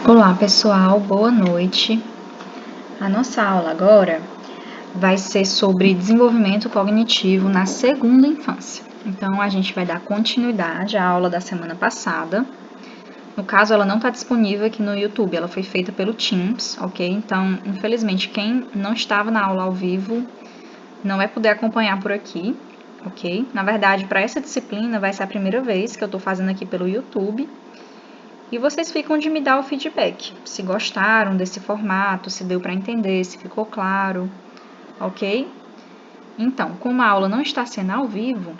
Olá pessoal, boa noite. A nossa aula agora vai ser sobre desenvolvimento cognitivo na segunda infância. Então a gente vai dar continuidade à aula da semana passada. No caso, ela não está disponível aqui no YouTube, ela foi feita pelo Teams, ok? Então, infelizmente, quem não estava na aula ao vivo não vai poder acompanhar por aqui, ok? Na verdade, para essa disciplina vai ser a primeira vez que eu estou fazendo aqui pelo YouTube. E vocês ficam de me dar o feedback, se gostaram desse formato, se deu para entender, se ficou claro, ok? Então, como a aula não está sendo ao vivo,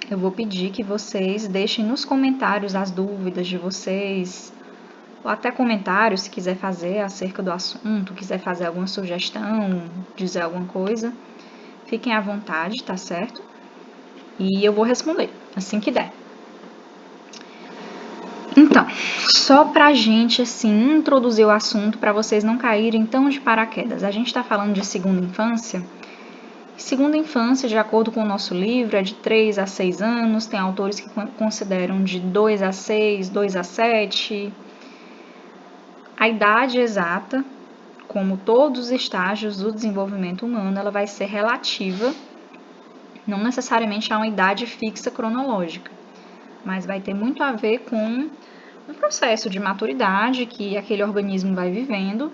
eu vou pedir que vocês deixem nos comentários as dúvidas de vocês, ou até comentários se quiser fazer acerca do assunto, quiser fazer alguma sugestão, dizer alguma coisa, fiquem à vontade, tá certo? E eu vou responder assim que der. Então, só pra gente, assim, introduzir o assunto para vocês não caírem tão de paraquedas. A gente está falando de segunda infância. Segunda infância, de acordo com o nosso livro, é de 3 a 6 anos. Tem autores que consideram de 2 a 6, 2 a 7. A idade exata, como todos os estágios do desenvolvimento humano, ela vai ser relativa. Não necessariamente há uma idade fixa cronológica, mas vai ter muito a ver com um processo de maturidade que aquele organismo vai vivendo.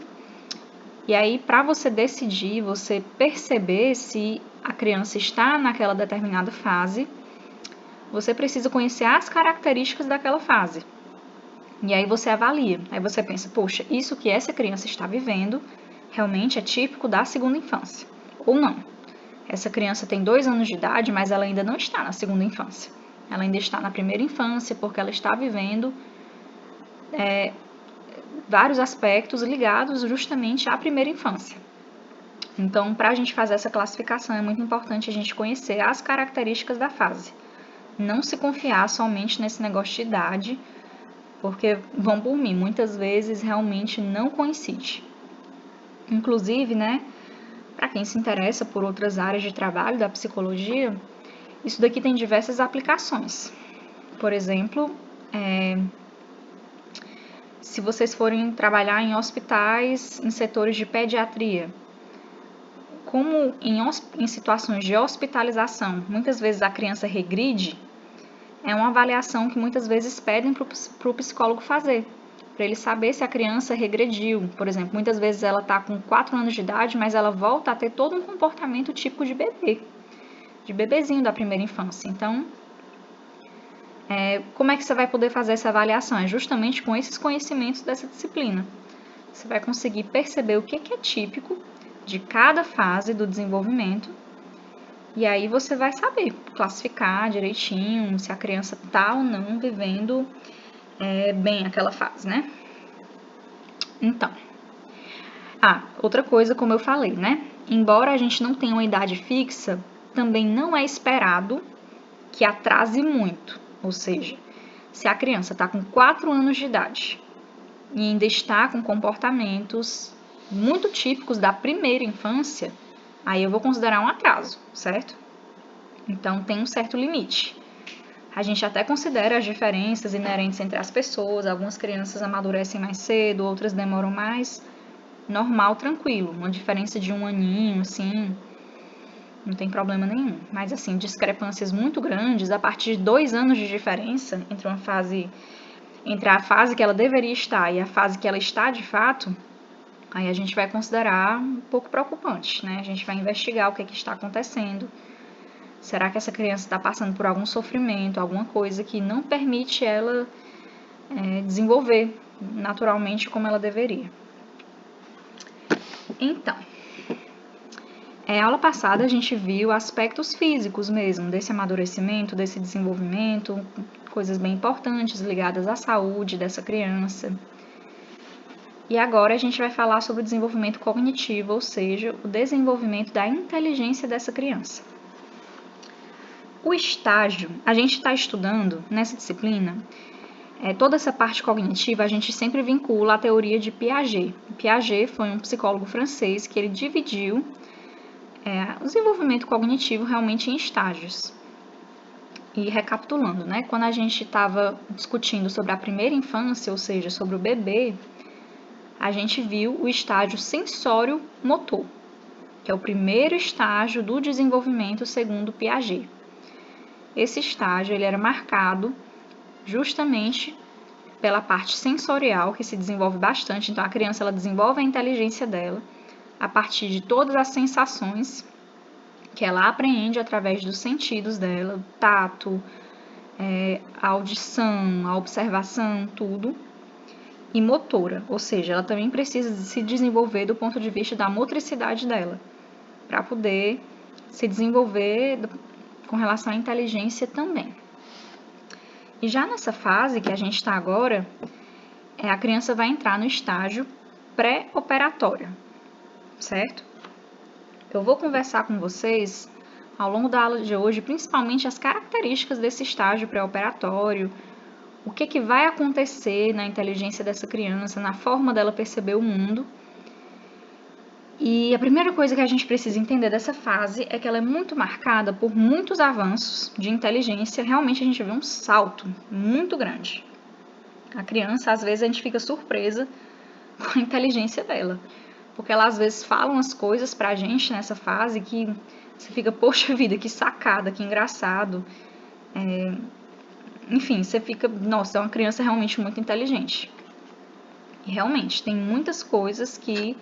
E aí, para você decidir, você perceber se a criança está naquela determinada fase, você precisa conhecer as características daquela fase. E aí você avalia. Aí você pensa, poxa, isso que essa criança está vivendo realmente é típico da segunda infância. Ou não. Essa criança tem 2 anos de idade, mas ela ainda não está na segunda infância. Ela ainda está na primeira infância, porque ela está vivendo vários aspectos ligados justamente à primeira infância. Então, para a gente fazer essa classificação, é muito importante a gente conhecer as características da fase. Não se confiar somente nesse negócio de idade, porque, vão por mim, muitas vezes realmente não coincide. Inclusive, né, para quem se interessa por outras áreas de trabalho da psicologia, isso daqui tem diversas aplicações. Por exemplo, se vocês forem trabalhar em hospitais, em setores de pediatria, como em situações de hospitalização, muitas vezes a criança regride, é uma avaliação que muitas vezes pedem para o psicólogo fazer, para ele saber se a criança regrediu. Por exemplo, muitas vezes ela está com 4 anos de idade, mas ela volta a ter todo um comportamento típico de bebê, de bebezinho da primeira infância. Então, como é que você vai poder fazer essa avaliação? É justamente com esses conhecimentos dessa disciplina. Você vai conseguir perceber o que é típico de cada fase do desenvolvimento, e aí você vai saber classificar direitinho se a criança está ou não vivendo bem aquela fase, né? Então, outra coisa, como eu falei, né? Embora a gente não tenha uma idade fixa, também não é esperado que atrase muito, ou seja, se a criança está com 4 anos de idade e ainda está com comportamentos muito típicos da primeira infância, aí eu vou considerar um atraso, certo? Então, tem um certo limite. A gente até considera as diferenças inerentes entre as pessoas. Algumas crianças amadurecem mais cedo, outras demoram mais. Normal, tranquilo. Uma diferença de 1 aninho, assim, não tem problema nenhum. Mas, assim, discrepâncias muito grandes, a partir de 2 anos de diferença entre a fase que ela deveria estar e a fase que ela está de fato, aí a gente vai considerar um pouco preocupante, né? A gente vai investigar o que está acontecendo. Será que essa criança está passando por algum sofrimento, alguma coisa que não permite ela desenvolver naturalmente como ela deveria? Então, a aula passada a gente viu aspectos físicos mesmo desse amadurecimento, desse desenvolvimento, coisas bem importantes ligadas à saúde dessa criança. E agora a gente vai falar sobre o desenvolvimento cognitivo, ou seja, o desenvolvimento da inteligência dessa criança. O estágio, a gente está estudando nessa disciplina, toda essa parte cognitiva a gente sempre vincula à teoria de Piaget. Piaget foi um psicólogo francês que ele dividiu o desenvolvimento cognitivo realmente em estágios. E recapitulando, né? Quando a gente estava discutindo sobre a primeira infância, ou seja, sobre o bebê, a gente viu o estágio sensório-motor, que é o primeiro estágio do desenvolvimento segundo Piaget. Esse estágio ele era marcado justamente pela parte sensorial, que se desenvolve bastante. Então, a criança ela desenvolve a inteligência dela a partir de todas as sensações que ela apreende através dos sentidos dela, o tato, a audição, a observação, tudo. E motora, ou seja, ela também precisa se desenvolver do ponto de vista da motricidade dela, para poder se desenvolver com relação à inteligência também. E já nessa fase que a gente está agora, a criança vai entrar no estágio pré-operatório, certo? Eu vou conversar com vocês ao longo da aula de hoje, principalmente as características desse estágio pré-operatório, o que vai acontecer na inteligência dessa criança, na forma dela perceber o mundo. E a primeira coisa que a gente precisa entender dessa fase é que ela é muito marcada por muitos avanços de inteligência. Realmente a gente vê um salto muito grande. A criança, às vezes, a gente fica surpresa com a inteligência dela, porque ela às vezes fala umas coisas pra gente nessa fase que você fica, poxa vida, que sacada, que engraçado. Enfim, você fica, nossa, é uma criança realmente muito inteligente. E realmente, tem muitas coisas que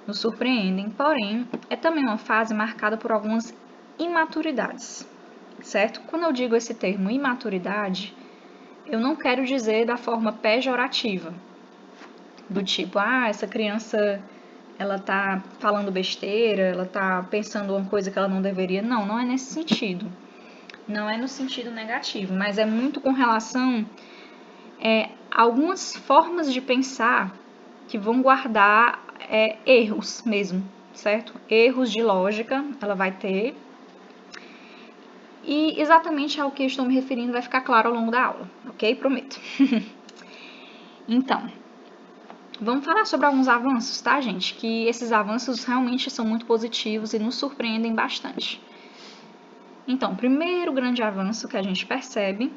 nos surpreendem, porém, é também uma fase marcada por algumas imaturidades, certo? Quando eu digo esse termo imaturidade, eu não quero dizer da forma pejorativa, do tipo, essa criança, ela tá falando besteira, ela tá pensando uma coisa que ela não deveria. Não, não é nesse sentido. Não é no sentido negativo, mas é muito com relação a algumas formas de pensar que vão guardar erros mesmo, certo? Erros de lógica ela vai ter. E exatamente ao que eu estou me referindo vai ficar claro ao longo da aula, ok? Prometo. Então, vamos falar sobre alguns avanços, tá, gente? Que esses avanços realmente são muito positivos e nos surpreendem bastante. Então, o primeiro grande avanço que a gente percebe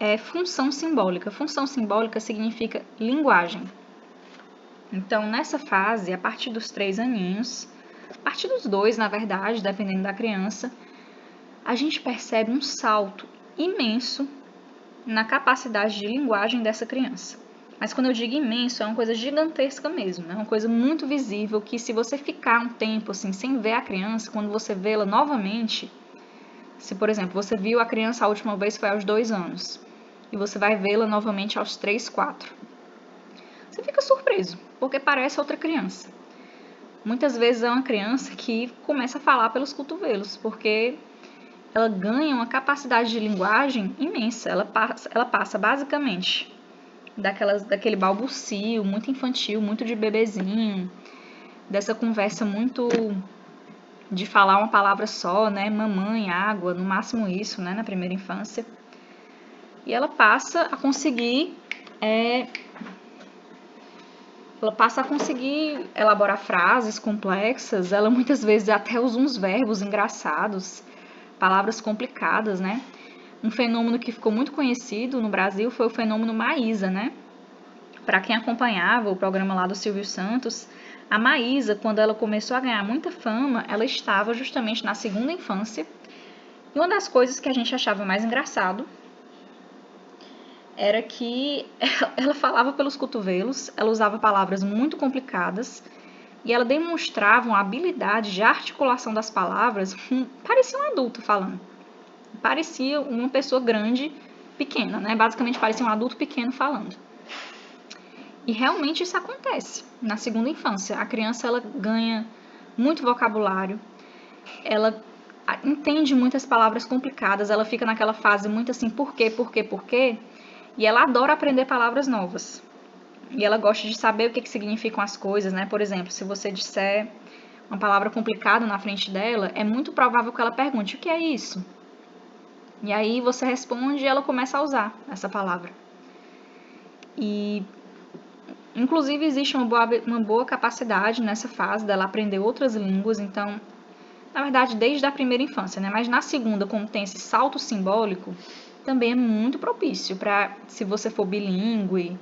é função simbólica. Função simbólica significa linguagem. Então, nessa fase, a partir dos 3 aninhos, a partir dos 2, na verdade, dependendo da criança, a gente percebe um salto imenso na capacidade de linguagem dessa criança. Mas quando eu digo imenso, é uma coisa gigantesca mesmo, é uma coisa muito visível que se você ficar um tempo assim sem ver a criança, quando você vê-la novamente, se por exemplo você viu a criança a última vez foi aos 2 anos e você vai vê-la novamente aos 3, 4, você fica surpreso, porque parece outra criança. Muitas vezes é uma criança que começa a falar pelos cotovelos, porque ela ganha uma capacidade de linguagem imensa, ela passa basicamente daquele balbucio muito infantil, muito de bebezinho, dessa conversa muito de falar uma palavra só, né, mamãe, água, no máximo isso, né, na primeira infância. E ela passa a conseguir elaborar frases complexas, ela muitas vezes até usa uns verbos engraçados, palavras complicadas, né? Um fenômeno que ficou muito conhecido no Brasil foi o fenômeno Maísa, né? Para quem acompanhava o programa lá do Silvio Santos, a Maísa, quando ela começou a ganhar muita fama, ela estava justamente na segunda infância. E uma das coisas que a gente achava mais engraçado era que ela falava pelos cotovelos, ela usava palavras muito complicadas e ela demonstrava uma habilidade de articulação das palavras, parecia um adulto falando. Parecia uma pessoa grande, pequena, né? Basicamente parecia um adulto pequeno falando. E realmente isso acontece na segunda infância. A criança ela ganha muito vocabulário, ela entende muitas palavras complicadas, ela fica naquela fase muito assim, por quê, e ela adora aprender palavras novas. E ela gosta de saber o que significam as coisas, né? Por exemplo, se você disser uma palavra complicada na frente dela, é muito provável que ela pergunte, o que é isso? E aí você responde e ela começa a usar essa palavra. E, inclusive, existe uma boa capacidade nessa fase dela aprender outras línguas. Então, na verdade, desde a primeira infância, né? Mas na segunda, como tem esse salto simbólico, também é muito propício para, se você for bilíngue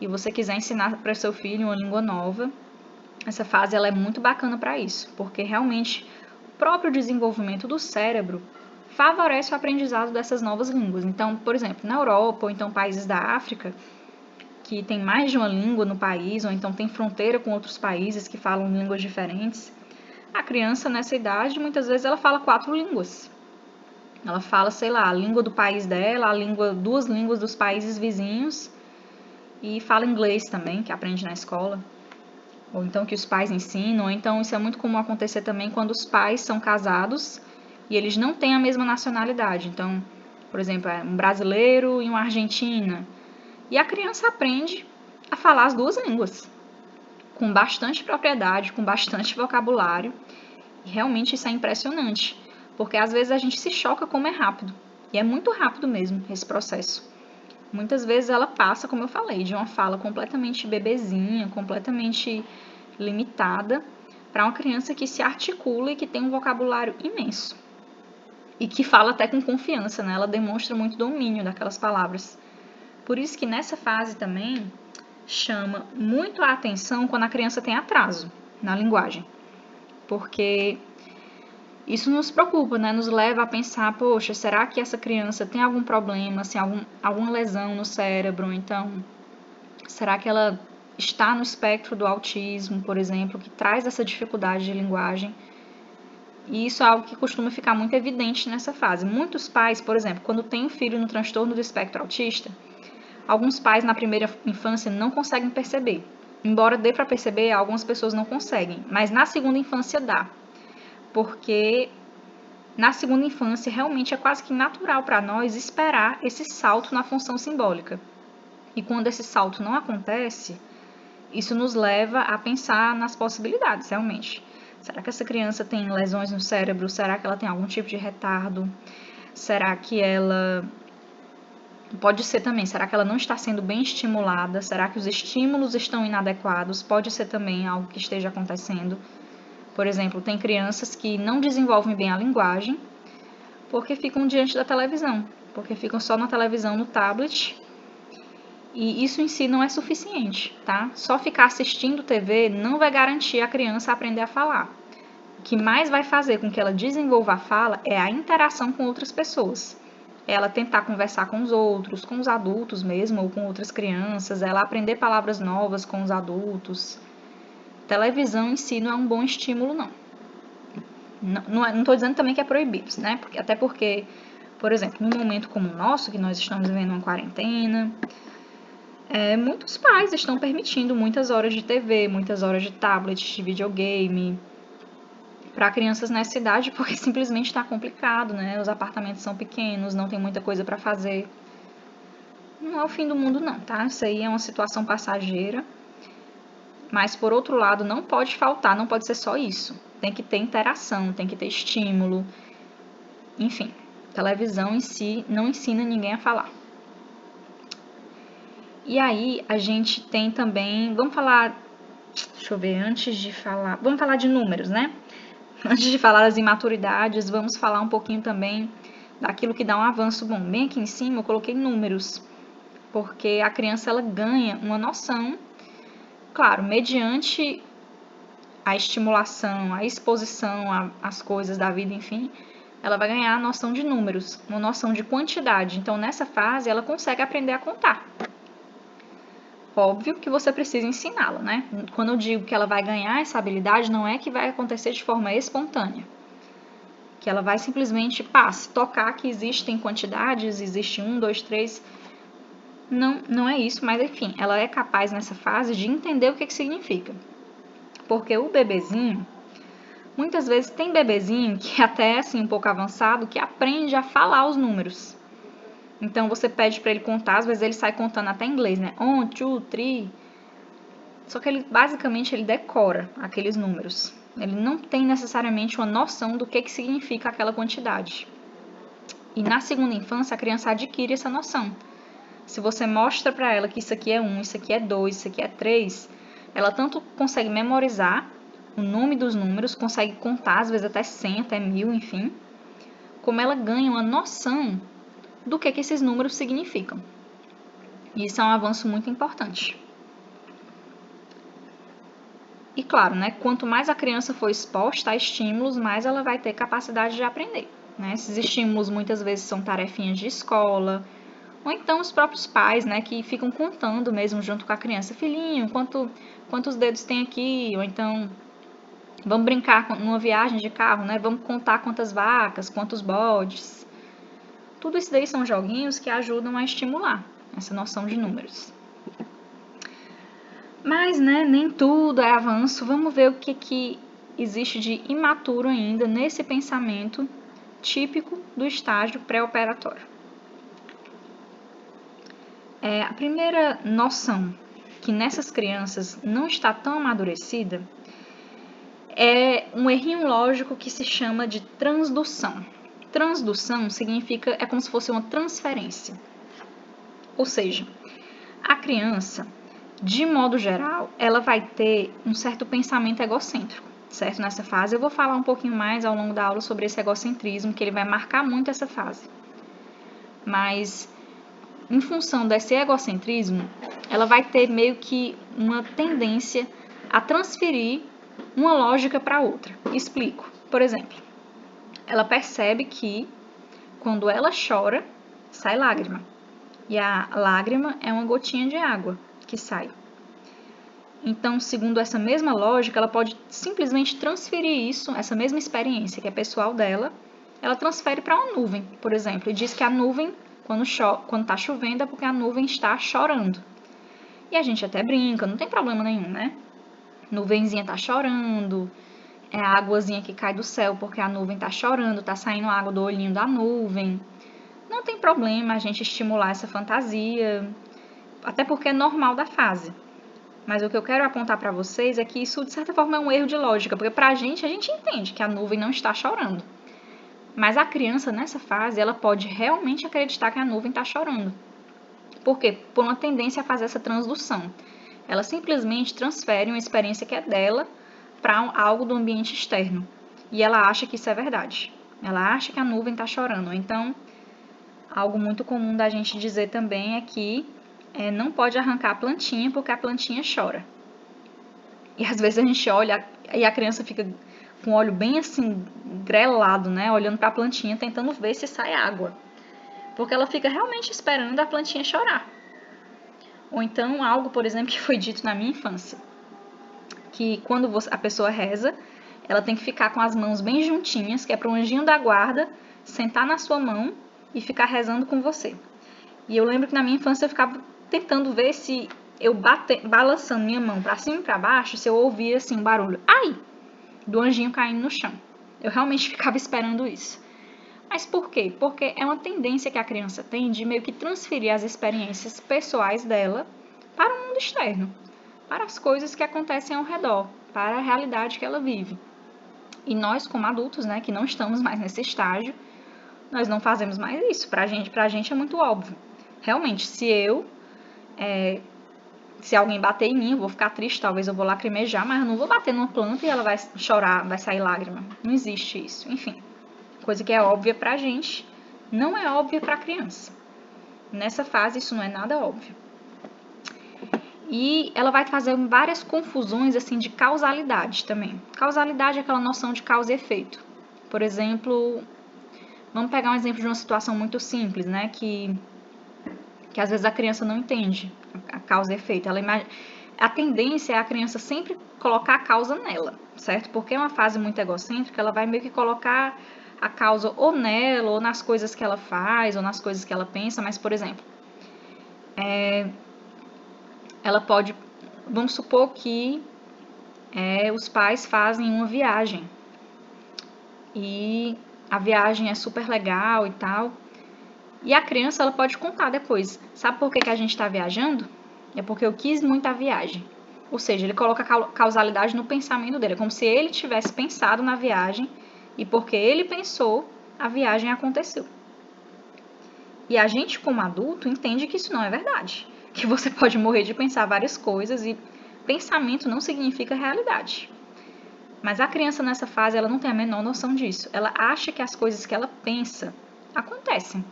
e você quiser ensinar para seu filho uma língua nova, essa fase ela é muito bacana para isso, porque realmente o próprio desenvolvimento do cérebro favorece o aprendizado dessas novas línguas. Então, por exemplo, na Europa ou então países da África, que tem mais de uma língua no país, ou então tem fronteira com outros países que falam línguas diferentes, a criança nessa idade, muitas vezes ela fala 4 línguas. Ela fala, sei lá, a língua do país dela, duas línguas dos países vizinhos e fala inglês também, que aprende na escola. Ou então que os pais ensinam, ou então isso é muito comum acontecer também quando os pais são casados e eles não têm a mesma nacionalidade. Então, por exemplo, é um brasileiro e uma argentina. E a criança aprende a falar as duas línguas, com bastante propriedade, com bastante vocabulário. E realmente isso é impressionante, porque às vezes a gente se choca como é rápido. E é muito rápido mesmo esse processo. Muitas vezes ela passa, como eu falei, de uma fala completamente bebezinha, completamente limitada, para uma criança que se articula e que tem um vocabulário imenso. E que fala até com confiança, né? Ela demonstra muito domínio daquelas palavras. Por isso que nessa fase também chama muito a atenção quando a criança tem atraso na linguagem. Porque isso nos preocupa, né? Nos leva a pensar, poxa, será que essa criança tem algum problema, assim, alguma lesão no cérebro? Então, será que ela está no espectro do autismo, por exemplo, que traz essa dificuldade de linguagem? E isso é algo que costuma ficar muito evidente nessa fase. Muitos pais, por exemplo, quando tem um filho no transtorno do espectro autista, alguns pais na primeira infância não conseguem perceber. Embora dê para perceber, algumas pessoas não conseguem, mas na segunda infância dá. Porque na segunda infância realmente é quase que natural para nós esperar esse salto na função simbólica. E quando esse salto não acontece, isso nos leva a pensar nas possibilidades, realmente. Será que essa criança tem lesões no cérebro? Será que ela tem algum tipo de retardo? Será que ela... Pode ser também, será que ela não está sendo bem estimulada? Será que os estímulos estão inadequados? Pode ser também algo que esteja acontecendo. Por exemplo, tem crianças que não desenvolvem bem a linguagem porque ficam diante da televisão, porque ficam só na televisão, no tablet, e isso em si não é suficiente, tá? Só ficar assistindo TV não vai garantir a criança aprender a falar. O que mais vai fazer com que ela desenvolva a fala é a interação com outras pessoas. Ela tentar conversar com os outros, com os adultos mesmo, ou com outras crianças, ela aprender palavras novas com os adultos. Televisão em si não é um bom estímulo, não. Não estou dizendo também que é proibido, né? Até porque, por exemplo, num momento como o nosso, que nós estamos vivendo uma quarentena, muitos pais estão permitindo muitas horas de TV, muitas horas de tablet, de videogame, para crianças nessa idade, porque simplesmente está complicado, né? Os apartamentos são pequenos, não tem muita coisa para fazer. Não é o fim do mundo, não, tá? Isso aí é uma situação passageira. Mas, por outro lado, não pode faltar, não pode ser só isso. Tem que ter interação, tem que ter estímulo. Enfim, televisão em si não ensina ninguém a falar. E aí, a gente tem também... Vamos falar... Deixa eu ver, antes de falar... Vamos falar de números, né? Antes de falar das imaturidades, vamos falar um pouquinho também daquilo que dá um avanço bom. Bem aqui em cima eu coloquei números, porque a criança ela ganha uma noção, claro, mediante a estimulação, a exposição às coisas da vida, enfim, ela vai ganhar a noção de números, uma noção de quantidade. Então, nessa fase, ela consegue aprender a contar. Óbvio que você precisa ensiná-la, né? Quando eu digo que ela vai ganhar essa habilidade, não é que vai acontecer de forma espontânea. Que ela vai simplesmente, tocar que existem quantidades, existe 1, 2, 3. Não é isso, mas enfim, ela é capaz nessa fase de entender o que significa. Porque o bebezinho, muitas vezes tem bebezinho que até assim um pouco avançado, que aprende a falar os números. Então você pede para ele contar, às vezes ele sai contando até em inglês, né? 1, 2, 3. Só que ele basicamente ele decora aqueles números. Ele não tem necessariamente uma noção do que significa aquela quantidade. E na segunda infância a criança adquire essa noção. Se você mostra para ela que isso aqui é 1, isso aqui é 2, isso aqui é 3, ela tanto consegue memorizar, o nome dos números, consegue contar, às vezes até 100, até 1000, enfim, como ela ganha uma noção do que esses números significam. E isso é um avanço muito importante. E claro, né, quanto mais a criança for exposta a estímulos, mais ela vai ter capacidade de aprender. Né? Esses estímulos muitas vezes são tarefinhas de escola, ou então os próprios pais, né, que ficam contando mesmo junto com a criança. Filhinho, quantos dedos tem aqui? Ou então, vamos brincar numa viagem de carro, né? Vamos contar quantas vacas, quantos bodes. Tudo isso daí são joguinhos que ajudam a estimular essa noção de números. Mas, né, nem tudo é avanço. Vamos ver o que existe de imaturo ainda nesse pensamento típico do estágio pré-operatório. A primeira noção que nessas crianças não está tão amadurecida é um errinho lógico que se chama de transdução. Transdução significa, é como se fosse uma transferência. Ou seja, a criança, de modo geral, ela vai ter um certo pensamento egocêntrico, certo? Nessa fase eu vou falar um pouquinho mais ao longo da aula sobre esse egocentrismo, que ele vai marcar muito essa fase. Mas, em função desse egocentrismo, ela vai ter meio que uma tendência a transferir uma lógica para outra. Explico. Por exemplo, ela percebe que quando ela chora, sai lágrima. E a lágrima é uma gotinha de água que sai. Então, segundo essa mesma lógica, ela pode simplesmente transferir isso, essa mesma experiência que é pessoal dela, ela transfere para uma nuvem, por exemplo, e diz que a nuvem, quando está chovendo, é porque a nuvem está chorando. E a gente até brinca, não tem problema nenhum, né? Nuvenzinha tá chorando, é a águazinha que cai do céu porque a nuvem tá chorando, tá saindo água do olhinho da nuvem. Não tem problema a gente estimular essa fantasia, até porque é normal da fase. Mas o que eu quero apontar para vocês é que isso, de certa forma, é um erro de lógica, porque pra gente, a gente entende que a nuvem não está chorando. Mas a criança, nessa fase, ela pode realmente acreditar que a nuvem está chorando. Por quê? Por uma tendência a fazer essa transdução. Ela simplesmente transfere uma experiência que é dela para algo do ambiente externo. E ela acha que isso é verdade. Ela acha que a nuvem está chorando. Então, algo muito comum da gente dizer também é que não pode arrancar a plantinha porque a plantinha chora. E às vezes a gente olha e a criança fica com o olho bem assim, grelado, né? Olhando para a plantinha, tentando ver se sai água. Porque ela fica realmente esperando a plantinha chorar. Ou então algo, por exemplo, que foi dito na minha infância. Que quando a pessoa reza, ela tem que ficar com as mãos bem juntinhas, que é para o anjinho da guarda sentar na sua mão e ficar rezando com você. E eu lembro que na minha infância eu ficava tentando ver se eu balançando minha mão para cima e para baixo, se eu ouvia assim um barulho, ai, do anjinho caindo no chão. Eu realmente ficava esperando isso. Mas por quê? Porque é uma tendência que a criança tem de meio que transferir as experiências pessoais dela para o mundo externo, para as coisas que acontecem ao redor, para a realidade que ela vive. E nós, como adultos, né, que não estamos mais nesse estágio, nós não fazemos mais isso. Pra gente é muito óbvio. Realmente, se alguém bater em mim, eu vou ficar triste, talvez eu vou lacrimejar, mas eu não vou bater numa planta e ela vai chorar, vai sair lágrima. Não existe isso. Enfim, coisa que é óbvia pra gente, não é óbvia pra criança. Nessa fase, isso não é nada óbvio. E ela vai fazer várias confusões assim de causalidade também. Causalidade é aquela noção de causa e efeito. Por exemplo, vamos pegar um exemplo de uma situação muito simples, né? Que às vezes a criança não entende a causa e efeito. A tendência é a criança sempre colocar a causa nela, certo? Porque é uma fase muito egocêntrica, ela vai meio que colocar a causa ou nela, ou nas coisas que ela faz, ou nas coisas que ela pensa. Mas, por exemplo, ela pode, vamos supor que os pais fazem uma viagem e a viagem é super legal e tal, e a criança ela pode contar depois, sabe por que a gente está viajando? É porque eu quis muito a viagem. Ou seja, ele coloca a causalidade no pensamento dele, é como se ele tivesse pensado na viagem e porque ele pensou, a viagem aconteceu. E a gente, como adulto, entende que isso não é verdade. Que você pode morrer de pensar várias coisas e pensamento não significa realidade. Mas a criança nessa fase, ela não tem a menor noção disso. Ela acha que as coisas que ela pensa acontecem.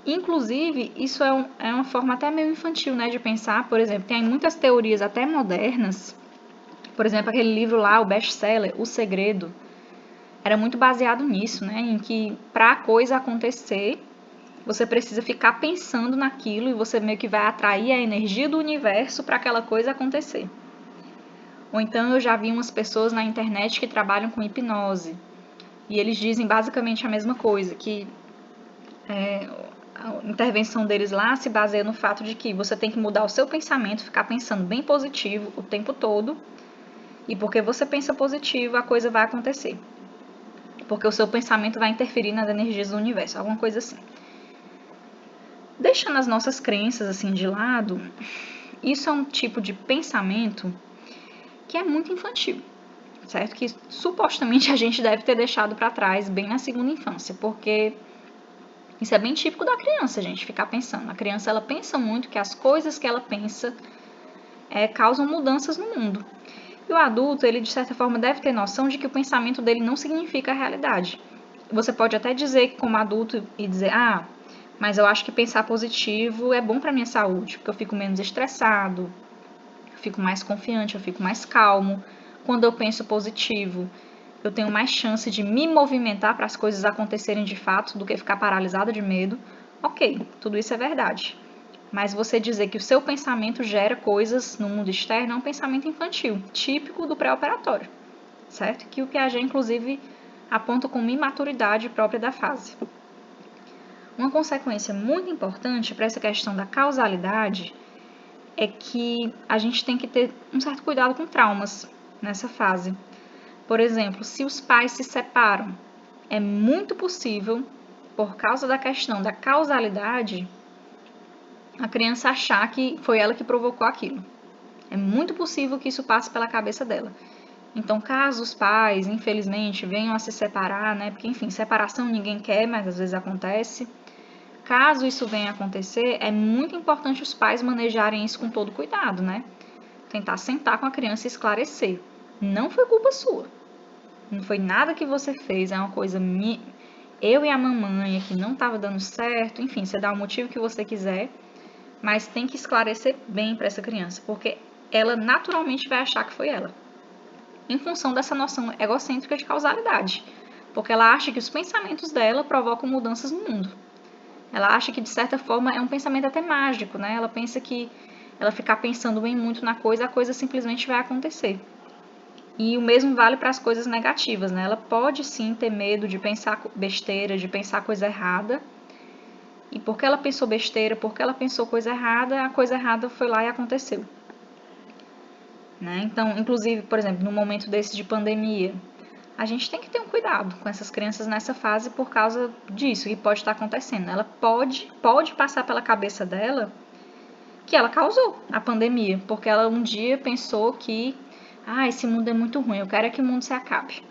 Inclusive, isso é uma forma até meio infantil, né, de pensar. Por exemplo, tem muitas teorias até modernas. Por exemplo, aquele livro lá, o best-seller, O Segredo, era muito baseado nisso, né, em que para a coisa acontecer, você precisa ficar pensando naquilo e você meio que vai atrair a energia do universo para aquela coisa acontecer. Ou então eu já vi umas pessoas na internet que trabalham com hipnose e eles dizem basicamente a mesma coisa, que a intervenção deles lá se baseia no fato de que você tem que mudar o seu pensamento, ficar pensando bem positivo o tempo todo, e porque você pensa positivo, a coisa vai acontecer. Porque o seu pensamento vai interferir nas energias do universo, alguma coisa assim. Deixando as nossas crenças assim de lado, isso é um tipo de pensamento que é muito infantil, certo? Que supostamente a gente deve ter deixado para trás bem na segunda infância, porque isso é bem típico da criança, a gente ficar pensando. A criança, ela pensa muito que as coisas que ela pensa causam mudanças no mundo. E o adulto, ele de certa forma deve ter noção de que o pensamento dele não significa a realidade. Você pode até dizer como adulto e dizer, mas eu acho que pensar positivo é bom para minha saúde, porque eu fico menos estressado, eu fico mais confiante, eu fico mais calmo. Quando eu penso positivo, eu tenho mais chance de me movimentar para as coisas acontecerem de fato do que ficar paralisada de medo. Ok, tudo isso é verdade. Mas você dizer que o seu pensamento gera coisas no mundo externo é um pensamento infantil, típico do pré-operatório, certo? Que o Piaget, inclusive, aponta como imaturidade própria da fase. Uma consequência muito importante para essa questão da causalidade é que a gente tem que ter um certo cuidado com traumas nessa fase. Por exemplo, se os pais se separam, é muito possível, por causa da questão da causalidade, a criança achar que foi ela que provocou aquilo. É muito possível que isso passe pela cabeça dela. Então, caso os pais, infelizmente, venham a se separar, né? Porque, enfim, separação ninguém quer, mas às vezes acontece. Caso isso venha a acontecer, é muito importante os pais manejarem isso com todo cuidado, né? Tentar sentar com a criança e esclarecer. Não foi culpa sua. Não foi nada que você fez, é uma coisa minha. Eu e a mamãe que não estava dando certo. Enfim, você dá o motivo que você quiser, mas tem que esclarecer bem para essa criança, porque ela naturalmente vai achar que foi ela, em função dessa noção egocêntrica de causalidade, porque ela acha que os pensamentos dela provocam mudanças no mundo. Ela acha que, de certa forma, é um pensamento até mágico, né? Ela pensa que ela ficar pensando bem muito na coisa, a coisa simplesmente vai acontecer. E o mesmo vale para as coisas negativas, né? Ela pode sim ter medo de pensar besteira, de pensar coisa errada. E porque ela pensou besteira, porque ela pensou coisa errada, a coisa errada foi lá e aconteceu. Né? Então, inclusive, por exemplo, no momento desse de pandemia, a gente tem que ter um cuidado com essas crianças nessa fase por causa disso que pode estar acontecendo. Ela pode passar pela cabeça dela que ela causou a pandemia, porque ela um dia pensou que esse mundo é muito ruim, eu quero é que o mundo se acabe.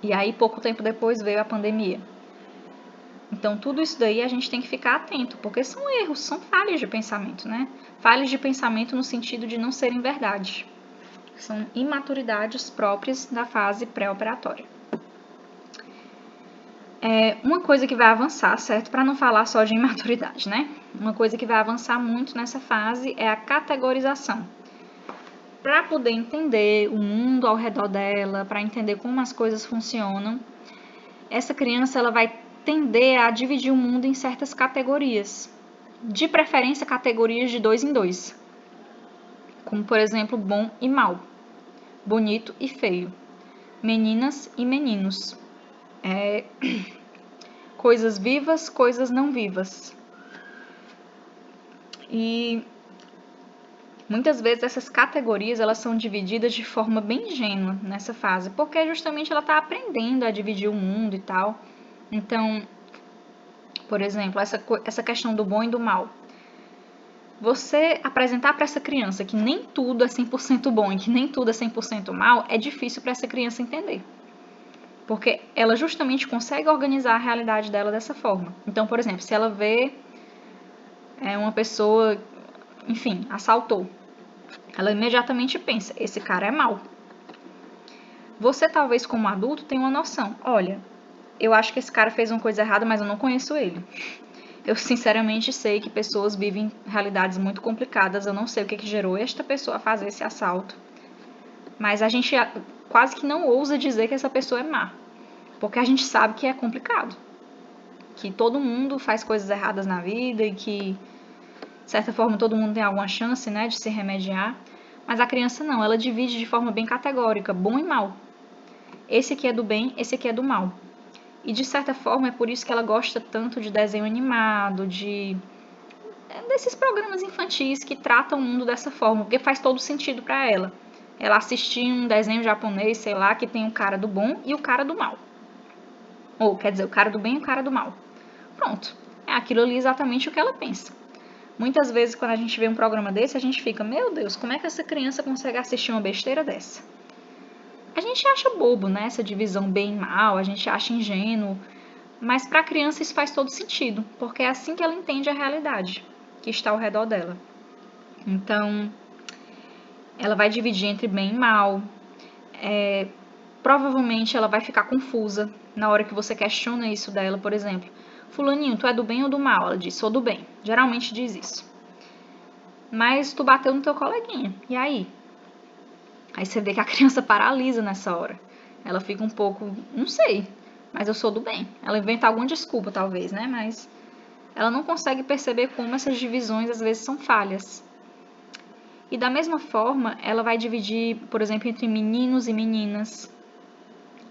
E aí, pouco tempo depois, veio a pandemia. Então, tudo isso daí a gente tem que ficar atento, porque são erros, são falhas de pensamento, né? Falhas de pensamento no sentido de não serem verdade. São imaturidades próprias da fase pré-operatória. Uma coisa que vai avançar, certo? Para não falar só de imaturidade, né? Uma coisa que vai avançar muito nessa fase é a categorização. Para poder entender o mundo ao redor dela, para entender como as coisas funcionam, essa criança ela vai tender a dividir o mundo em certas categorias. De preferência, categorias de 2 em 2. Como, por exemplo, bom e mal, bonito e feio, meninas e meninos, coisas vivas, coisas não vivas. E muitas vezes essas categorias elas são divididas de forma bem ingênua nessa fase, porque justamente ela está aprendendo a dividir o mundo e tal. Então, por exemplo, essa questão do bom e do mal. Você apresentar para essa criança que nem tudo é 100% bom e que nem tudo é 100% mal, é difícil para essa criança entender. Porque ela justamente consegue organizar a realidade dela dessa forma. Então, por exemplo, se ela vê uma pessoa, enfim, assaltou. Ela imediatamente pensa, esse cara é mau. Você talvez como adulto tenha uma noção, olha, eu acho que esse cara fez uma coisa errada, mas eu não conheço ele. Eu sinceramente sei que pessoas vivem realidades muito complicadas, eu não sei o que gerou esta pessoa a fazer esse assalto. Mas a gente quase que não ousa dizer que essa pessoa é má, porque a gente sabe que é complicado. Que todo mundo faz coisas erradas na vida e que, de certa forma, todo mundo tem alguma chance, né, de se remediar. Mas a criança não, ela divide de forma bem categórica, bom e mal. Esse aqui é do bem, esse aqui é do mal. E de certa forma é por isso que ela gosta tanto de desenho animado, desses programas infantis que tratam o mundo dessa forma, porque faz todo sentido para ela. Ela assistir um desenho japonês, sei lá, que tem o cara do bom e o cara do mal. Ou, quer dizer, o cara do bem e o cara do mal. Pronto, é aquilo ali exatamente o que ela pensa. Muitas vezes quando a gente vê um programa desse, a gente fica, meu Deus, como é que essa criança consegue assistir uma besteira dessa? A gente acha bobo, né, essa divisão bem e mal, a gente acha ingênuo, mas para a criança isso faz todo sentido, porque é assim que ela entende a realidade que está ao redor dela. Então, ela vai dividir entre bem e mal, provavelmente ela vai ficar confusa na hora que você questiona isso dela, por exemplo. Fulaninho, tu é do bem ou do mal? Ela diz, sou do bem. Geralmente diz isso. Mas tu bateu no teu coleguinha, e aí? Aí você vê que a criança paralisa nessa hora. Ela fica um pouco, não sei, mas eu sou do bem. Ela inventa alguma desculpa, talvez, né? Mas ela não consegue perceber como essas divisões às vezes são falhas. E da mesma forma, ela vai dividir, por exemplo, entre meninos e meninas.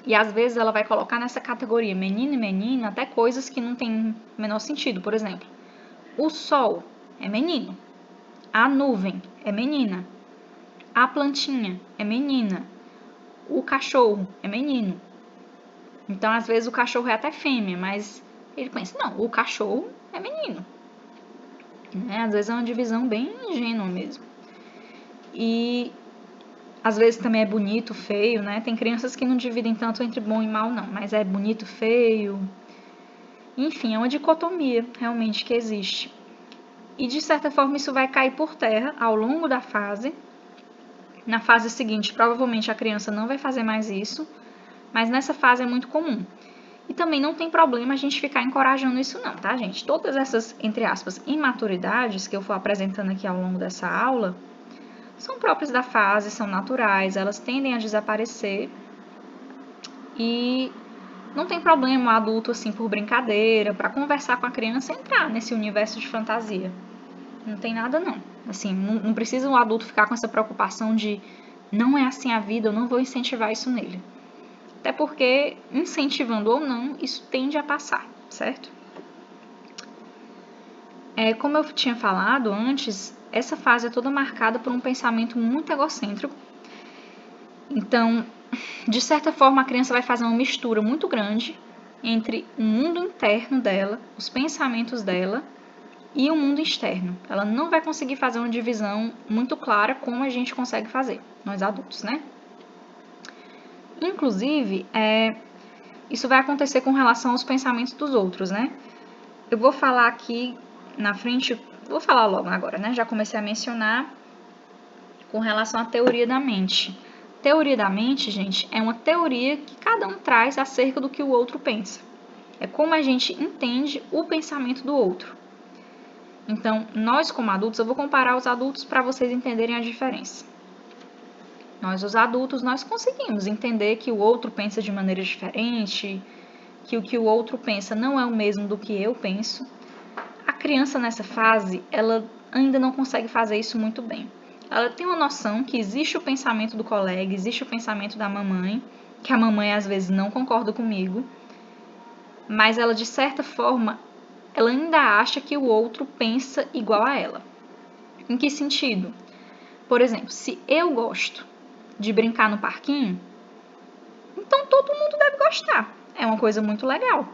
E às vezes ela vai colocar nessa categoria menino e menina até coisas que não tem o menor sentido. Por exemplo, o sol é menino, a nuvem é menina, a plantinha é menina, o cachorro é menino. Então, às vezes o cachorro é até fêmea, mas ele pensa, não, o cachorro é menino. Né? Às vezes é uma divisão bem ingênua mesmo. E às vezes também é bonito, feio, né? Tem crianças que não dividem tanto entre bom e mal, não, mas é bonito, feio. Enfim, é uma dicotomia realmente que existe. E de certa forma isso vai cair por terra ao longo da fase. Na fase seguinte, provavelmente a criança não vai fazer mais isso, mas nessa fase é muito comum. E também não tem problema a gente ficar encorajando isso não, tá, gente? Todas essas, entre aspas, imaturidades que eu for apresentando aqui ao longo dessa aula são próprias da fase, são naturais, elas tendem a desaparecer e não tem problema o adulto, assim, por brincadeira, para conversar com a criança, entrar nesse universo de fantasia. Não tem nada, não. Assim, não precisa um adulto ficar com essa preocupação de não é assim a vida, eu não vou incentivar isso nele. Até porque, incentivando ou não, isso tende a passar, certo? Como eu tinha falado antes, essa fase é toda marcada por um pensamento muito egocêntrico. Então, de certa forma, a criança vai fazer uma mistura muito grande entre o mundo interno dela, os pensamentos dela e o mundo externo. Ela não vai conseguir fazer uma divisão muito clara como a gente consegue fazer, nós adultos, né? Inclusive, isso vai acontecer com relação aos pensamentos dos outros, né? Eu vou falar aqui na frente, vou falar logo agora, né? Já comecei a mencionar com relação à teoria da mente. Teoria da mente, gente, é uma teoria que cada um traz acerca do que o outro pensa. É como a gente entende o pensamento do outro. Então, nós como adultos, eu vou comparar os adultos para vocês entenderem a diferença. Nós, os adultos, nós conseguimos entender que o outro pensa de maneira diferente, que o que o outro pensa não é o mesmo do que eu penso. A criança nessa fase, ela ainda não consegue fazer isso muito bem. Ela tem uma noção que existe o pensamento do colega, existe o pensamento da mamãe, que a mamãe às vezes não concorda comigo, mas ela de certa forma, ela ainda acha que o outro pensa igual a ela. Em que sentido? Por exemplo, se eu gosto de brincar no parquinho, então todo mundo deve gostar. É uma coisa muito legal.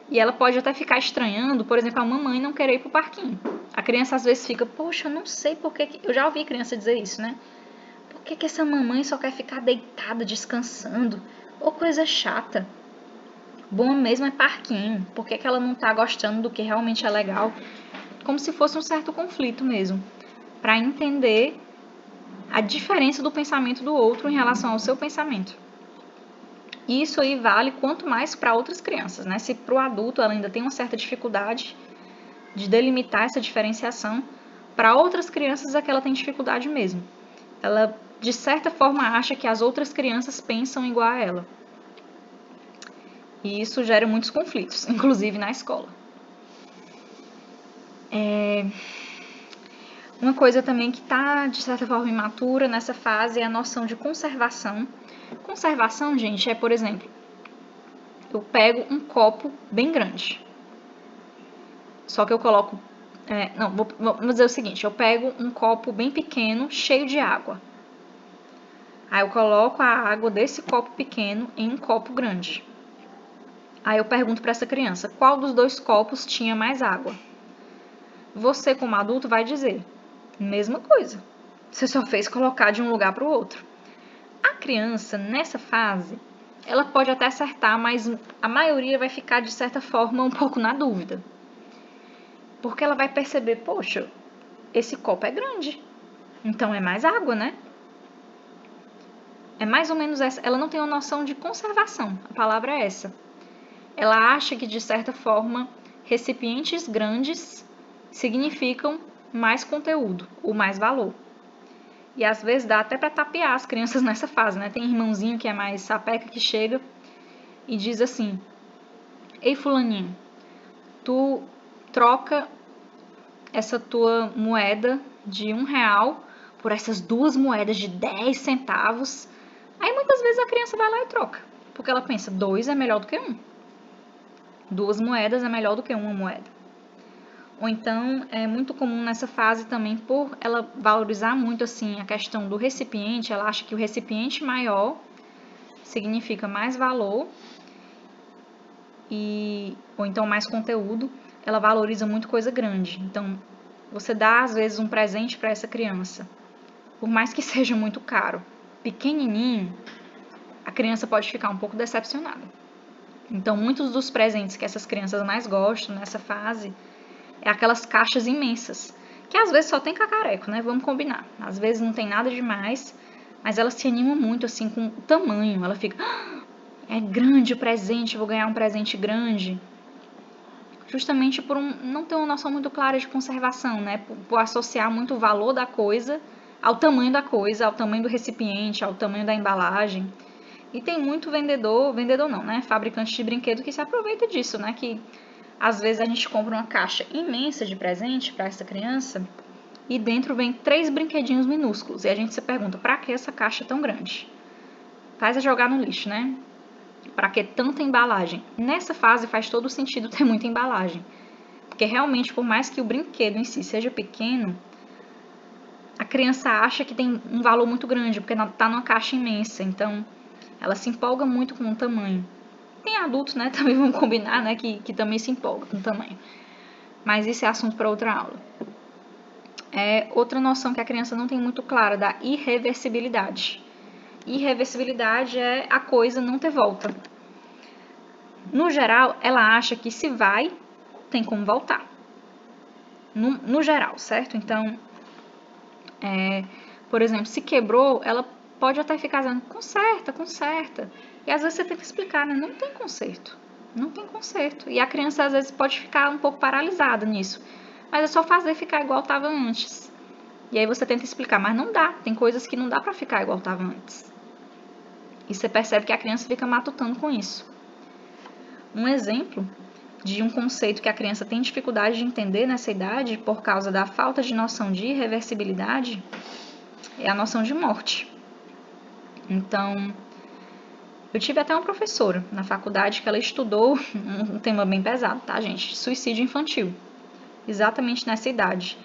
E ela pode até ficar estranhando, por exemplo, a mamãe não querer ir pro parquinho. A criança às vezes fica, poxa, eu não sei por que... Eu já ouvi criança dizer isso, né? Por que essa mamãe só quer ficar deitada, descansando? Ou coisa chata. Bom mesmo é parquinho. Por que ela não tá gostando do que realmente é legal? Como se fosse um certo conflito mesmo. Para entender a diferença do pensamento do outro em relação ao seu pensamento. E isso aí vale quanto mais para outras crianças, né? Se para o adulto ela ainda tem uma certa dificuldade de delimitar essa diferenciação, para outras crianças é que ela tem dificuldade mesmo. Ela, de certa forma, acha que as outras crianças pensam igual a ela. E isso gera muitos conflitos, inclusive na escola. Uma coisa também que está, de certa forma, imatura nessa fase é a noção de conservação. Conservação, gente, é, por exemplo, eu pego um copo bem grande. Só que eu coloco... vamos dizer o seguinte, eu pego um copo bem pequeno, cheio de água. Aí eu coloco a água desse copo pequeno em um copo grande. Aí eu pergunto para essa criança, qual dos dois copos tinha mais água? Você, como adulto, vai dizer, mesma coisa. Você só fez colocar de um lugar para o outro. A criança, nessa fase, ela pode até acertar, mas a maioria vai ficar, de certa forma, um pouco na dúvida. Porque ela vai perceber, poxa, esse copo é grande, então é mais água, né? É mais ou menos essa. Ela não tem uma noção de conservação, a palavra é essa. Ela acha que, de certa forma, recipientes grandes significam mais conteúdo, ou mais valor. E às vezes dá até para tapear as crianças nessa fase, né? Tem irmãozinho que é mais sapeca que chega e diz assim, ei fulaninho, tu troca essa tua moeda de R$1 por essas duas moedas de 10 centavos. Aí muitas vezes a criança vai lá e troca, porque ela pensa, 2 é melhor do que 1. 2 moedas é melhor do que 1 moeda. Ou então, é muito comum nessa fase também, por ela valorizar muito assim a questão do recipiente, ela acha que o recipiente maior significa mais valor, ou então mais conteúdo, ela valoriza muito coisa grande. Então, você dá às vezes um presente para essa criança, por mais que seja muito caro, pequenininho, a criança pode ficar um pouco decepcionada. Então, muitos dos presentes que essas crianças mais gostam nessa fase é aquelas caixas imensas, que às vezes só tem cacareco, né? Vamos combinar. Às vezes não tem nada demais, mas ela se anima muito assim com o tamanho. Ela fica, é grande o presente, vou ganhar um presente grande. Justamente por não ter uma noção muito clara de conservação, né? Por associar muito o valor da coisa ao tamanho da coisa, ao tamanho do recipiente, ao tamanho da embalagem. E tem muito vendedor não, né? Fabricante de brinquedo que se aproveita disso, né? Que às vezes a gente compra uma caixa imensa de presente para essa criança e dentro vem 3 brinquedinhos minúsculos. E a gente se pergunta, para que essa caixa tão grande? Faz a jogar no lixo, né? Para que tanta embalagem? Nessa fase faz todo sentido ter muita embalagem. Porque realmente, por mais que o brinquedo em si seja pequeno, a criança acha que tem um valor muito grande, porque está numa caixa imensa. Então, ela se empolga muito com o tamanho. Tem adultos, né, também vão combinar, né, que também se empolga com o tamanho. Mas isso é assunto para outra aula. Outra noção que a criança não tem muito clara da irreversibilidade. Irreversibilidade é a coisa não ter volta. No geral, ela acha que se vai, tem como voltar. No geral, certo? Então, por exemplo, se quebrou, ela pode até ficar dizendo, conserta. E às vezes você tem que explicar, né? Não tem conserto. Não tem conserto. E a criança às vezes pode ficar um pouco paralisada nisso. Mas é só fazer ficar igual estava antes. E aí você tenta explicar, mas não dá. Tem coisas que não dá para ficar igual estava antes. E você percebe que a criança fica matutando com isso. Um exemplo de um conceito que a criança tem dificuldade de entender nessa idade por causa da falta de noção de irreversibilidade é a noção de morte. Então, eu tive até uma professora na faculdade que ela estudou um tema bem pesado, tá, gente? Suicídio infantil. Exatamente nessa idade.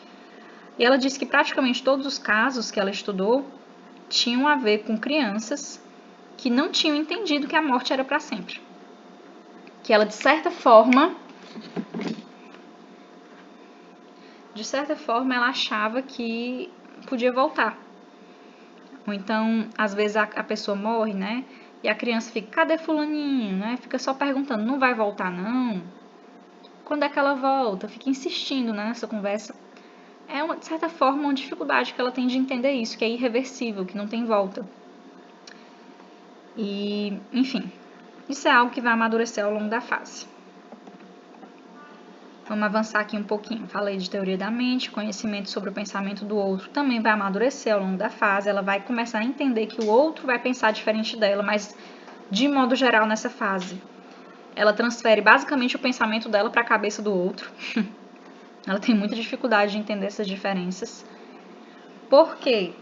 E ela disse que praticamente todos os casos que ela estudou tinham a ver com crianças que não tinham entendido que a morte era para sempre. Que ela, de certa forma, ela achava que podia voltar. Ou então, às vezes a pessoa morre, né? E a criança fica, cadê fulaninho, né? Fica só perguntando, não vai voltar não? Quando é que ela volta? Fica insistindo, né, nessa conversa. é, de certa forma, uma dificuldade que ela tem de entender isso, que é irreversível, que não tem volta. E, enfim, isso é algo que vai amadurecer ao longo da fase. Vamos avançar aqui um pouquinho. Falei de teoria da mente, conhecimento sobre o pensamento do outro também vai amadurecer ao longo da fase. Ela vai começar a entender que o outro vai pensar diferente dela, mas de modo geral nessa fase. Ela transfere basicamente o pensamento dela para a cabeça do outro. Ela tem muita dificuldade de entender essas diferenças. Porque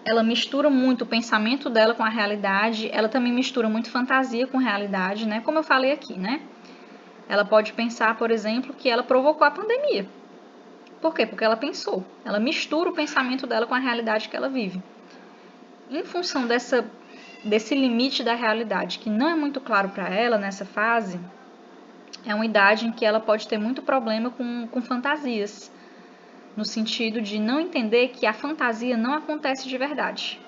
ela mistura muito o pensamento dela com a realidade, ela também mistura muito fantasia com realidade, né? Como eu falei aqui, né? Ela pode pensar, por exemplo, que ela provocou a pandemia. Por quê? Porque ela pensou. Ela mistura o pensamento dela com a realidade que ela vive. Em função desse limite da realidade, que não é muito claro para ela nessa fase, é uma idade em que ela pode ter muito problema com fantasias. No sentido de não entender que a fantasia não acontece de verdade.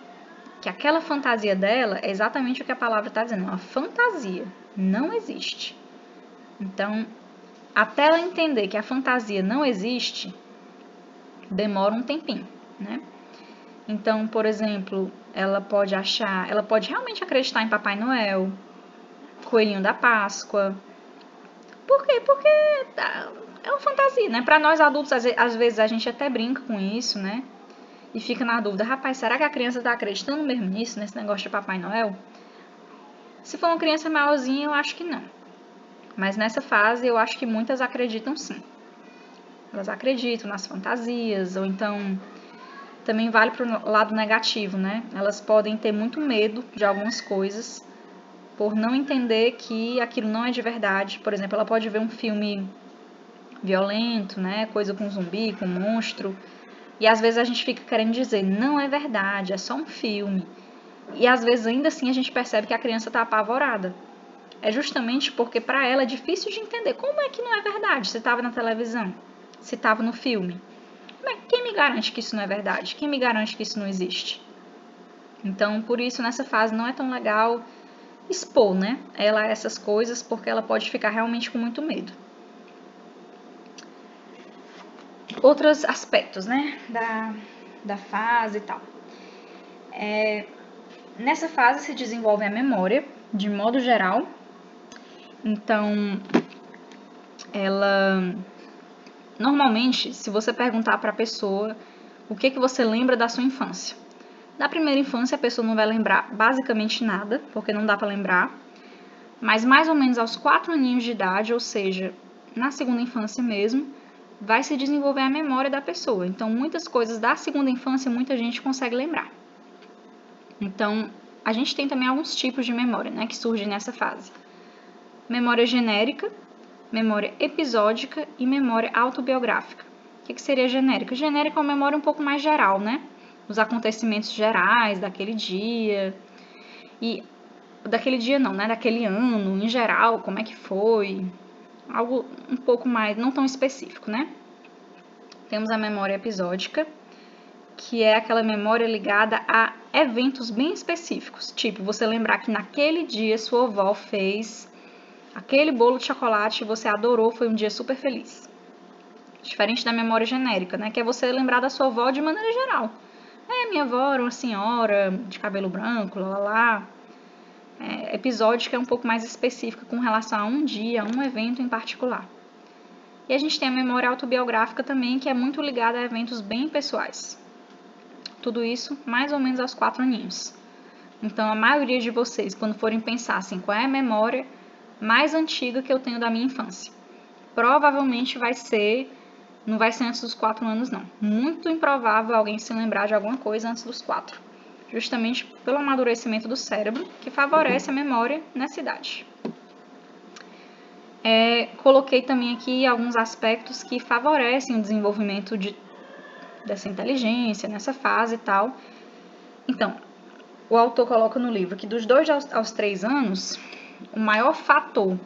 Que aquela fantasia dela é exatamente o que a palavra está dizendo. Uma fantasia não existe. Então, até ela entender que a fantasia não existe, demora um tempinho, né? Então, por exemplo, ela pode realmente acreditar em Papai Noel, Coelhinho da Páscoa. Por quê? Porque é uma fantasia, né? Para nós adultos, às vezes a gente até brinca com isso, né? E fica na dúvida, rapaz, será que a criança está acreditando mesmo nisso, nesse negócio de Papai Noel? Se for uma criança maiorzinha, eu acho que não. Mas nessa fase, eu acho que muitas acreditam sim. Elas acreditam nas fantasias, ou então também vale para o lado negativo, né? Elas podem ter muito medo de algumas coisas por não entender que aquilo não é de verdade. Por exemplo, ela pode ver um filme violento, né? Coisa com zumbi, com monstro. E às vezes a gente fica querendo dizer, não é verdade, é só um filme. E às vezes ainda assim a gente percebe que a criança está apavorada. É justamente porque para ela é difícil de entender como é que não é verdade, se estava na televisão, se estava no filme. Quem me garante que isso não é verdade? Quem me garante que isso não existe? Então, por isso, nessa fase não é tão legal expor, né, ela a essas coisas, porque ela pode ficar realmente com muito medo. Outros aspectos, né, da fase e tal. Nessa fase se desenvolve a memória, de modo geral. Então, ela... Normalmente, se você perguntar para a pessoa o que você lembra da sua infância, da primeira infância a pessoa não vai lembrar basicamente nada, porque não dá para lembrar, mas mais ou menos aos 4 aninhos de idade, ou seja, na segunda infância mesmo, vai se desenvolver a memória da pessoa. Então, muitas coisas da segunda infância muita gente consegue lembrar. Então, a gente tem também alguns tipos de memória, né, que surgem nessa fase. Memória genérica, memória episódica e memória autobiográfica. O que seria genérica? Genérica é uma memória um pouco mais geral, né? Os acontecimentos gerais daquele dia. E daquele dia não, né? Daquele ano, em geral, como é que foi. Algo um pouco mais, não tão específico, né? Temos a memória episódica, que é aquela memória ligada a eventos bem específicos. Tipo, você lembrar que naquele dia sua avó fez aquele bolo de chocolate, você adorou, foi um dia super feliz. Diferente da memória genérica, né? Que é você lembrar da sua avó de maneira geral. Minha avó era uma senhora de cabelo branco, lá. Episódica é um pouco mais específica com relação a um dia, a um evento em particular. E a gente tem a memória autobiográfica também, que é muito ligada a eventos bem pessoais. Tudo isso mais ou menos aos 4 aninhos. Então, a maioria de vocês, quando forem pensar assim, qual é a memória mais antiga que eu tenho da minha infância, provavelmente não vai ser antes dos 4 anos não. Muito improvável alguém se lembrar de alguma coisa antes dos 4. Justamente pelo amadurecimento do cérebro, que favorece a memória nessa idade. Coloquei também aqui alguns aspectos que favorecem o desenvolvimento dessa inteligência, nessa fase e tal. Então, o autor coloca no livro que dos 2 aos 3 anos, o maior fator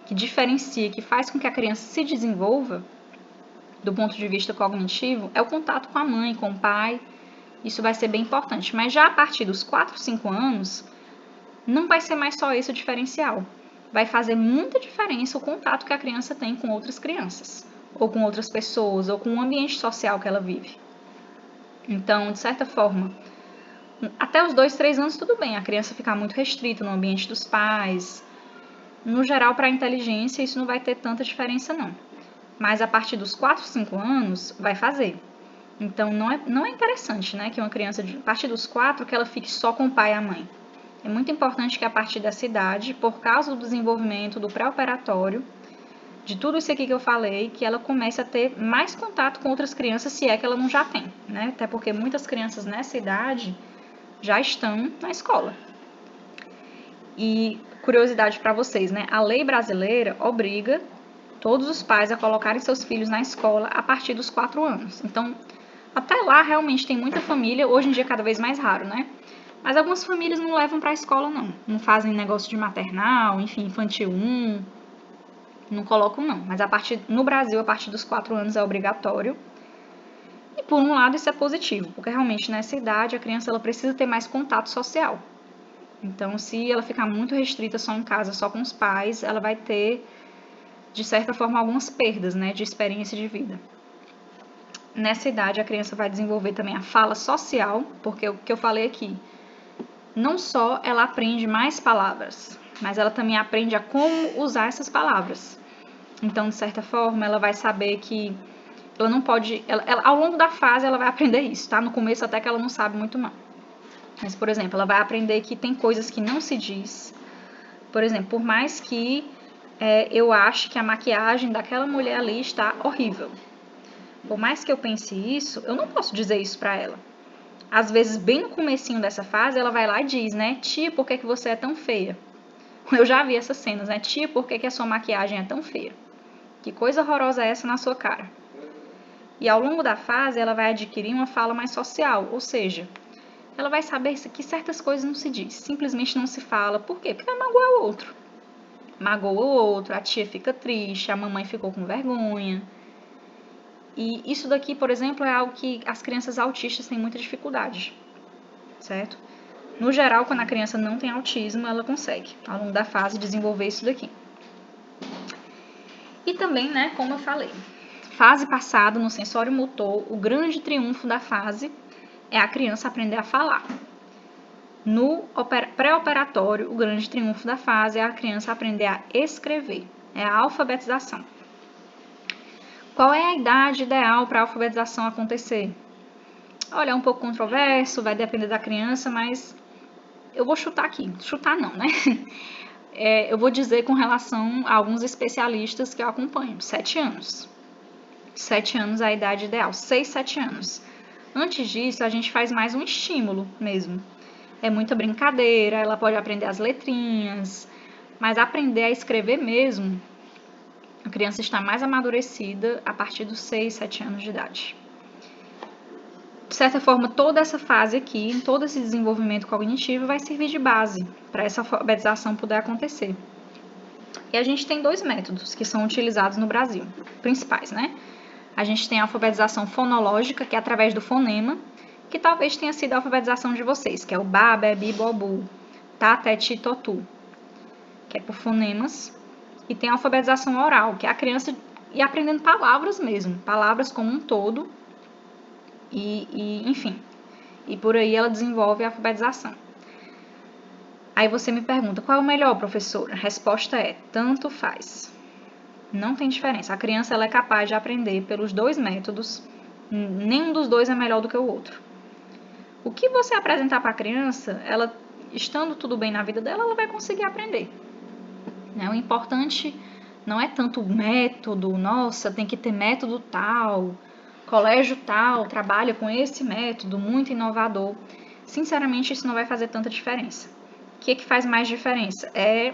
que diferencia, que faz com que a criança se desenvolva, do ponto de vista cognitivo, é o contato com a mãe, com o pai. Isso vai ser bem importante. Mas já a partir dos 4, 5 anos, não vai ser mais só esse o diferencial. Vai fazer muita diferença o contato que a criança tem com outras crianças. ou com outras pessoas, ou com o ambiente social que ela vive. Então, de certa forma, até os 2, 3 anos tudo bem, a criança ficar muito restrita no ambiente dos pais. No geral, para a inteligência, isso não vai ter tanta diferença não. Mas a partir dos 4, 5 anos, vai fazer. Então, não é interessante, né, que uma criança, a partir dos 4, que ela fique só com o pai e a mãe. É muito importante que a partir dessa idade, por causa do desenvolvimento do pré-operatório, de tudo isso aqui que eu falei, que ela comece a ter mais contato com outras crianças, se é que ela não já tem, né? Até porque muitas crianças nessa idade já estão na escola. E curiosidade para vocês, né? A lei brasileira obriga todos os pais a colocarem seus filhos na escola a partir dos 4 anos. Então, até lá realmente tem muita família, hoje em dia é cada vez mais raro, né? Mas algumas famílias não levam para a escola não. Não fazem negócio de maternal, enfim, infantil 1, não colocam não. Mas no Brasil, a partir dos 4 anos é obrigatório. E por um lado isso é positivo, porque realmente nessa idade a criança ela precisa ter mais contato social. Então, se ela ficar muito restrita só em casa, só com os pais, ela vai ter, de certa forma, algumas perdas, né, de experiência de vida. Nessa idade, a criança vai desenvolver também a fala social, porque o que eu falei aqui, não só ela aprende mais palavras, mas ela também aprende a como usar essas palavras. Então, de certa forma, ela vai saber que ela não pode... ao longo da fase, ela vai aprender isso, tá? No começo, até que ela não sabe muito não. Mas, por exemplo, ela vai aprender que tem coisas que não se diz. Por exemplo, por mais que eu ache que a maquiagem daquela mulher ali está horrível. Por mais que eu pense isso, eu não posso dizer isso pra ela. Às vezes, bem no comecinho dessa fase, ela vai lá e diz, né? Tia, por que você é tão feia? Eu já vi essas cenas, né? Tia, por que a sua maquiagem é tão feia? Que coisa horrorosa é essa na sua cara? E ao longo da fase, ela vai adquirir uma fala mais social, ou seja, ela vai saber que certas coisas não se diz, simplesmente não se fala. Por quê? Porque magoa o outro. Magoa o outro, a tia fica triste, a mamãe ficou com vergonha. E isso daqui, por exemplo, é algo que as crianças autistas têm muita dificuldade, certo? No geral, quando a criança não tem autismo, ela consegue, ao longo da fase, desenvolver isso daqui. E também, né, como eu falei, fase passada, no sensório motor, o grande triunfo da fase é a criança aprender a falar. No pré-operatório, o grande triunfo da fase é a criança aprender a escrever, é a alfabetização. Qual é a idade ideal para a alfabetização acontecer? Olha, é um pouco controverso, vai depender da criança, mas eu vou chutar aqui. Chutar não, né? Eu vou dizer com relação a alguns especialistas que eu acompanho, 7 anos. 7 anos é a idade ideal, 6, 7 anos. Antes disso, a gente faz mais um estímulo mesmo. É muita brincadeira, ela pode aprender as letrinhas, mas aprender a escrever mesmo, a criança está mais amadurecida a partir dos 6, 7 anos de idade. De certa forma, toda essa fase aqui, todo esse desenvolvimento cognitivo vai servir de base para essa alfabetização poder acontecer. E a gente tem 2 métodos que são utilizados no Brasil, principais, né? A gente tem a alfabetização fonológica, que é através do fonema, que talvez tenha sido a alfabetização de vocês, que é o ba, bebi, bobu, tá, teti, totu, que é por fonemas. E tem a alfabetização oral, que é a criança ir aprendendo palavras mesmo, palavras como um todo, enfim. E por aí ela desenvolve a alfabetização. Aí você me pergunta, qual é o melhor, professora? A resposta é, tanto faz. Não tem diferença. A criança ela é capaz de aprender pelos 2 métodos, nenhum dos 2 é melhor do que o outro. O que você apresentar para a criança, ela estando tudo bem na vida dela, ela vai conseguir aprender. O importante não é tanto o método, nossa, tem que ter método tal, colégio tal, trabalha com esse método, muito inovador. Sinceramente, isso não vai fazer tanta diferença. O que é que faz mais diferença? É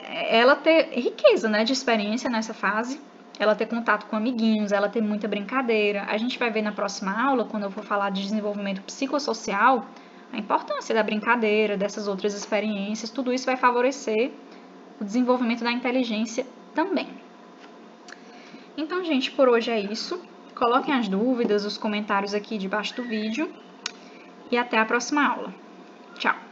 ela ter riqueza, né, de experiência nessa fase, ela ter contato com amiguinhos, ela ter muita brincadeira. A gente vai ver na próxima aula, quando eu for falar de desenvolvimento psicossocial, a importância da brincadeira, dessas outras experiências, tudo isso vai favorecer o desenvolvimento da inteligência também. Então, gente, por hoje é isso. Coloquem as dúvidas, os comentários aqui debaixo do vídeo e até a próxima aula. Tchau!